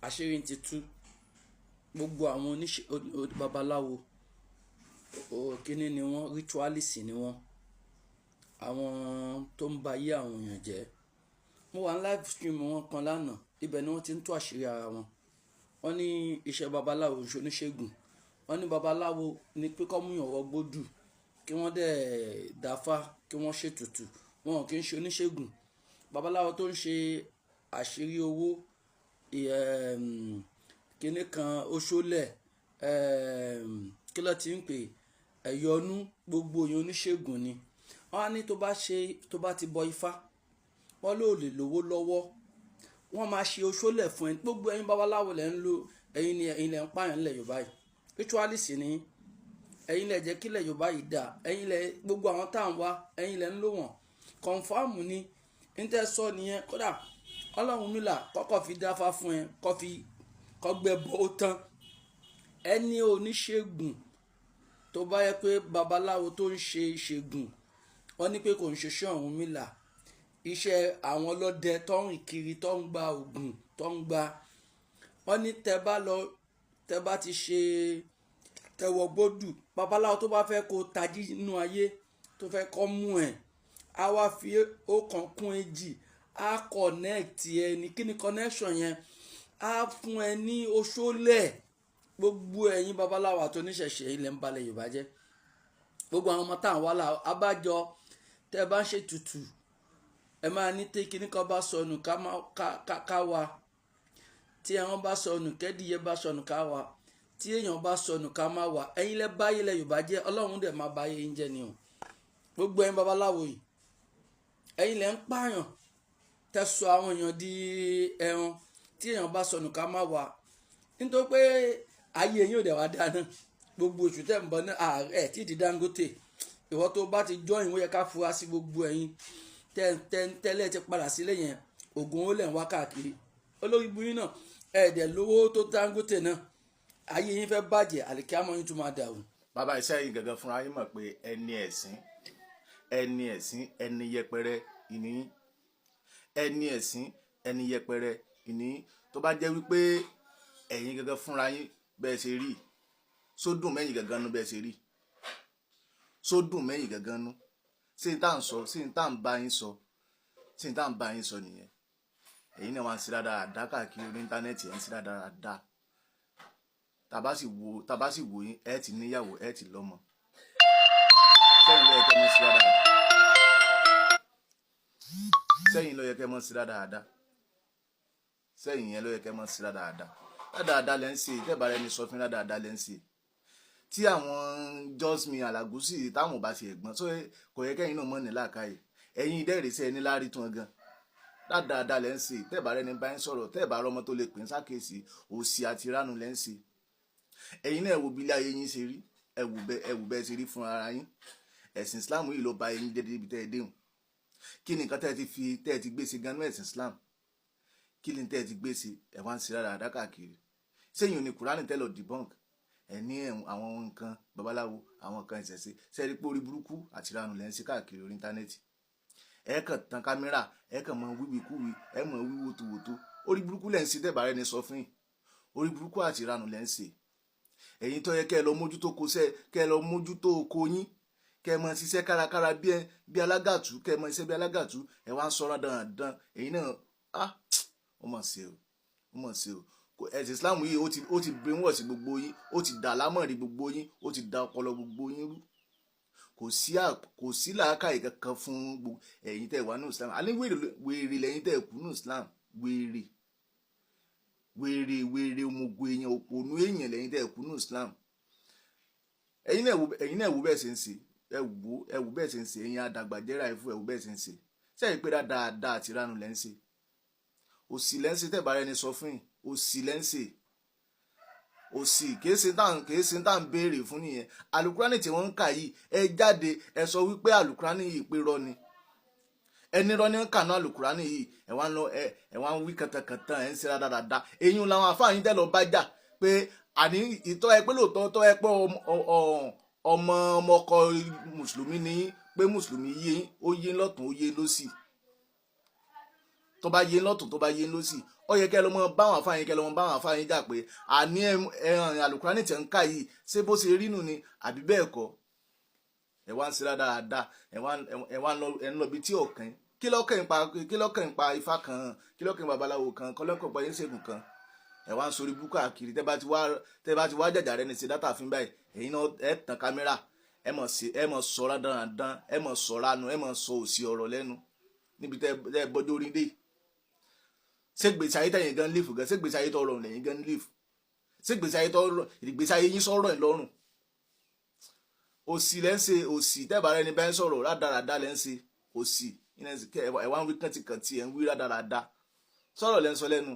àṣírí ti tú. Gbogbo àwọn babaláwo kíní ni wọ́n, ritualist ni wọ́n, àwọn tó ń ba ayé àwọn èèyàn jẹ́. Mo wà ní live stream wọn kan lánàá, ibẹ̀ ni wọ́n ti ń tú àṣírí ara wọn. Wọ́n ní iṣẹ́ babaláwo oníṣègùn, wọ́n ní babaláwo ní pé kọ́ mú yàn wọgbódù kí wọ́n dẹ̀ dáfá kí wọ́n ṣètùtù, wọn kì í ṣe oníṣègùn. Babaláwo tó ń ṣe àṣírí owó, kíní kan oṣólẹ̀, kí ló ti ń pè, ẹ̀yọnú, gbogbo yẹn oníṣègùn ni. Wọ́n á ní tó bá ti bọ ifá, wọ́n ló lè lówó lọ́wọ́, wọ́n máa ṣe oṣólẹ̀ fún ẹ. Gbogbo ẹ̀yin babaláwo lẹ́ ń lo, ẹ̀yin lẹ́ ń pààyàn nílẹ̀ Yorùbá yìí, ritualist ni ẹ̀yin lẹ́ jẹ́ kílẹ̀ Yorùbá yìí dà, ẹ̀yin lẹ́ gbogbo àwọn tá à ń wá, ẹ̀yin lẹ́ ń lò wọ́n. Kọ̀ǹfàmù ni níta sọ nìyẹn. Kódà Ọlọ́runmìlà kọ́kọ́ fi dáfá fún ẹ, kọ́ gbẹ bọ́ ó tán. Ẹni oníṣègùn tó bá yẹ pé babaláwo tó ń ṣe ìṣègùn, wọ́n ní pé kò ń ṣiṣẹ́ Ọ̀rúnmìlà, iṣẹ́ àwọn ọlọ́dẹ tó ń rìn kiri tó ń gba ògùn tó ń gba. Wọ́n ní tẹ́ bá ti ṣe tẹwọ gbódù, babaláwo tó bá fẹ́ kó tají nínú ayé, tó fẹ́ kọ́ mú ẹ̀, á wá fi ọ̀kan kún èjì, á connect ẹ ní kíni connection yẹn, á fún ẹ ní oṣólẹ̀. Gbogbo ẹ̀yin babaláwo àti oníṣẹ̀ṣe ilẹ̀ ń balẹ̀ Yorùbá jẹ́. Gbogbo àwọn ọmọ tá à ń wá là abájọ tẹ́ bá ń ṣe tutù, ẹ máa ní tí kíní kan bá sọnù ká wá, tí ẹran bá sọnù kẹ́díyẹ bá sọnù ká wá, tí èèyàn bá sọnù ká má wá. Ẹ̀yin lẹ báyé lẹ Yorùbá jẹ́, Ọlọ́run dẹ̀ máa báyé yín jẹ́ ni o. Gbogbo ẹ̀yin babaláwo yìí, ẹ̀yin lẹ ń pààyàn, tẹ́ sọ àwọn èèyàn di ẹran, tí èèyàn bá sọnù ká má wá. Nítorí pé ayé yín ò dẹ̀ wá dáná. Gbogbo oṣù tẹ́ ń bọ̀ ní ààrẹ tí di Dangote, ìwọ tó bá ti join, ó yẹ ká fura sí gbogbo ẹ̀yin tẹ́lẹ̀ ti padà sílé yẹn, ògùn ó lẹ̀ ń wá káàkiri. Olórí buyin náà ẹ̀ẹ́dẹ̀ lówó tó Dangote náà, ayé yín fẹ́ bàjẹ́, àlìkámọ́ yín tún máa dàrú. Bàbá iṣẹ́ yìí gangan fúnra yín mọ̀ pé ẹni ẹ̀sìn ẹni yẹpẹrẹ ìníyín, ẹni ẹ̀sìn ẹni yẹpẹrẹ ìníyín. Tó bá jẹ́ wípé ẹ̀yin gangan fúnra yín bẹ́ẹ̀ ṣe rí, sódùn mẹ́yìn gangan nú bẹ́ẹ̀ ṣe rí, sódùn mẹ́yìn gangan nú. Sí ní tá à ń sọ, sí ní tá à ń bá yín sọ, sí ní tá à ń bá yín sọ nìyẹn. Ẹ̀yin náà wá ń ṣe dáadáa káàkiri orí íńtánẹ́ẹ̀tì, ẹ̀ ń ṣe dáadáa. Tàbá sì wò yín, ẹ ti níyàwó, ẹ ti lọ́mọ. Sẹ́yìn ló yẹ kẹ́ mọ́ sí dáadáa. Sẹ́yìn ló yẹ kẹ́ mọ́ sí dáadáa. Sẹ́yìn yẹn ló yẹ kẹ́ mọ́ sí dáadáa. Dáadáa lẹ́ ń ṣe, tẹ́bà rẹ ni sọ fún dáadáa lẹ́ ń ṣe. Tí àwọn Josmi Alagusi táwọn ò bá fi ẹ̀gbọ́n, so kò yẹ kẹ́yìn náà mọ́ ní làákàyè. Ẹ̀yin ìdẹ́rẹ̀ẹ́sẹ̀ ẹni lárí tún gan. Dáadáa lẹ́ ń ṣe, tẹ́bà rẹ ni bá ń sọ̀rọ̀, tẹ́bà rọmọ tó lè pín sákèsì, òsì àti ìránù lẹ́ ń ṣe. Ẹ̀yin náà ẹ wo bí ilé ayé yín ṣe rí, ẹ wù bẹ́ẹ̀ ṣe rí fún ara yín. Ẹ̀sìn Islam yìí ló ba ẹ̀yin jẹ́ débi tẹ́ ẹ déhùn. Kí ni nǹkan tẹ́ ẹ ti gbé sí ganú ẹ̀sìn Islam? Kí ni tẹ́ ẹ ti gbé sí? Ẹ wá ń ṣe dáadáa káàkiri. Sẹ́yìn ní Kùránì tẹ́ lọ debunk, ẹ ní àwọn nǹkan babaláwo, àwọn nǹkan ìṣẹ̀ṣe. Sẹ́ẹ̀rí pé orí burúkú àti ìranù lẹ́ ń ṣe káàkiri orí íńtánẹ́ẹ̀tì. Ẹ kàn tan kámẹ́rà, ẹ kàn mọ wíwíkúwí, ẹ mọ wíwótòwótò. Orí burúkú lẹ́ ń ṣe, tẹ́bà rẹ ni sọ fún yín. Orí burúkú àti ìranù lẹ́ ń ṣe. Ẹ̀yin tó yẹ kẹ́ ẹ lọ mójútó kẹ́ ẹ lọ mójútó oko yín, kẹ́ ẹ mọ ṣiṣẹ́ kárakára bí alágàtú, kẹ́ ẹ mọ iṣẹ́ bí alágàtú, ẹ wá ń sọ̀rọ̀ dandan. Ẹ̀yin náà ó mọ̀ ṣe o. Ẹ̀sìn Islam yìí ó ti brainwash gbogbo yín, ó ti dà lámọ̀rí gbogbo yín, ó ti dà ọpọlọ gbogbo yín rú. Kò sí làákàyè kankan fún gbogbo ẹ̀yin tẹ́ wà ní Islam. Àní wèrè lẹ́yìn tẹ́ kú ní Islam, wèrè ọmọgbò èèyàn, òpònú èèyàn lẹ́yìn tẹ́ kú ní Islam. Ẹ̀yin náà wo bẹ́ẹ̀ ṣe ń ṣe, ẹ wò bẹ́ẹ̀ ṣe ń ṣe, ẹ̀yin àdàgbàjẹ́ra ẹ̀fú ẹ wò bẹ́ẹ̀ ṣe ń ṣe. Sẹ́yìn pé dáadáa àti ìranù lẹ́ ń ṣe. Òsì lẹ́ ń ṣe, tẹ́bà rẹ ni sọ fún yín. Òsì lẹ́ ń ṣe. Òsì kìí ṣe tá à ń béèrè fún nìyẹn. Àlùkùránì tí wọ́n ń kà yìí, ẹ jáde ẹ sọ wípé àlùkùránì yìí pé rọ́ ni. Ẹni rọ́ ní ń kà náà àlùkùránì yìí, ẹ wá ń wí kàtàkàtà, ẹ ń ṣe dáadáa. Èyí làwọn àfáà yín tẹ́ lọ bá jà pé àní ìtọ́ ẹ pé lóòótọ́ tọ́ ẹ pé ọmọ ọkọ mùsùlùmí ni pé mùsùlùmí ó yé lọ́tún ó yé lósì. Tó bá yé lọ́tún tó bá yé lósì, ó yẹ kẹ́ lọ mọ báwọn àfáàyín kẹ́ lọ mọ báwọn àfáàyín jà pé àní ẹran àlùkùránì tẹ̀ ń kà yìí ṣé bó ṣe rí nù ni àbí bẹ́ẹ̀ kọ́ ẹ wá ń ṣe dáadáa ẹ wá ń lọ bí tí ọ̀kan kí lọ́kàn ń pa ifá kan kí lọ́kàn babaláwo kan kí lọ́kàn pa yéṣègùn kan ẹ wá ń sori búkọ àkiri tẹ́ bá ti wá jàjà rẹ ní ṣe dátà fún báyìí ẹ̀yin náà ẹ tàn kámẹ́rà ẹ mọ̀ sọ̀rọ̀ dandan ẹ mọ̀ sọ̀rọ̀ àánú ẹ mọ̀ sọ òsì ọ̀rọ̀ lẹ́nu níbi tẹ́ bọ́jú orí dé ṣé gbèsè ayé tẹ̀yìn gan lífù gan ṣé gbèsè ayé tọ́ rọrùn lẹ́yìn gan lífù ṣé gbèsè ayé yín sọ̀rọ̀ ẹ̀ lọ́rùn òsì lẹ́ ń ṣe òsì tẹ́bà rẹ ní bá ń sọ̀rọ̀ rádaràda lẹ́ ń ṣe òsì ẹ̀ wá ń wí kàntìkàntì ẹ̀ ń wí rádaràda sọ̀rọ̀ lẹ́ ń sọ lẹ́nu